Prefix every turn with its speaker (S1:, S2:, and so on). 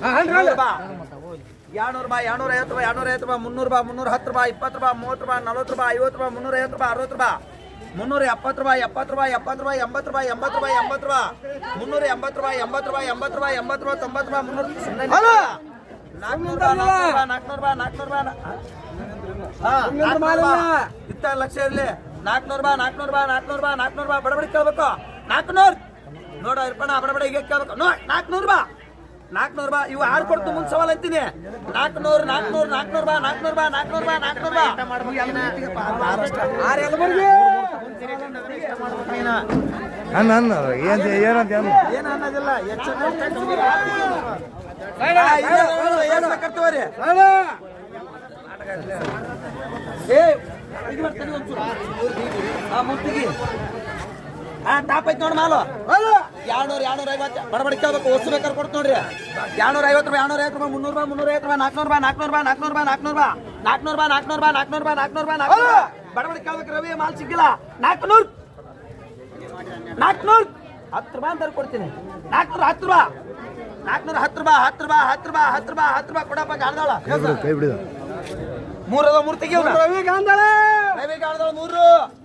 S1: 200 ರೂಪಾಯಿ 200 ರೂಪಾಯಿ 250 ರೂಪಾಯಿ 250 ರೂಪಾಯಿ 300 ರೂಪಾಯಿ 310 ರೂಪಾಯಿ 20 ರೂಪಾಯಿ 30 ರೂಪಾಯಿ 40 ರೂಪಾಯಿ 50 ರೂಪಾಯಿ 350 ರೂಪಾಯಿ 60 ರೂಪಾಯಿ 370 ರೂಪಾಯಿ 70 ರೂಪಾಯಿ 70 ರೂಪಾಯಿ 80 ರೂಪಾಯಿ 80 ರೂಪಾಯಿ 80 ರೂಪಾಯಿ 380 ರೂಪಾಯಿ 80 ರೂಪಾಯಿ 80 ರೂಪಾಯಿ 80 ರೂಪಾಯಿ 90 ರೂಪಾಯಿ 400 ಇತ್ತ ಲಕ್ಷ ಇರ್ಲಿ 400 ರೂಪಾಯಿ ಬಡಬಡಿ ಕೇಳ್ಬೇಕು 400 ನೋಡ ಇರ್ಪಣ ಬಡಬಡಿ ಈಗ ಕೇಳ್ಬೇಕು 400 ರೂಪಾಯಿ 400 ರೂಪಾಯಿ ಇವು ಆರು ಕೊಡ್ತು ಮುಂದೆ ಸವಾಲ್ ಅಂತೀನಿ 400 ಏನು ಅನ್ನೋದಿಲ್ಲ ಕರ್ತವ್ರಿ ಮುತ್ತಿಗೆ ಟಾಪ್ ಐತಿ ನೋಡಿ ಮಾಲು 250 ಬಡಬಡಿ ಕೇಳ್ಬೇಕು ಹೊಸ ಬೇಕಾದ್ರೆ ಕೊಡ್ತು ನೋಡ್ರಿ 250 ರೂಪಾಯಿ 250 ರೂಪಾಯಿ 300 ರೂಪಾಯಿ 400 ರೂಪಾಯಿ ಬಡಬಡಿ ಕೇಳ್ಬೇಕು ರವಿ ಮಾಲ್ ಸಿಕ್ಕಿಲ್ಲ 400 10 ರೂಪಾಯಿ ಅಂತ ಕೊಡ್ತೀನಿ 410 ರೂಪಾಯಿ ಕೊಡಪ್ಪ ಗಾಂಧಾಳ ಕೈ ಬಿಡಿದ 3 ತೆಗಿಯೋಣ ರವಿ ಗಾಂಧಾಳ 3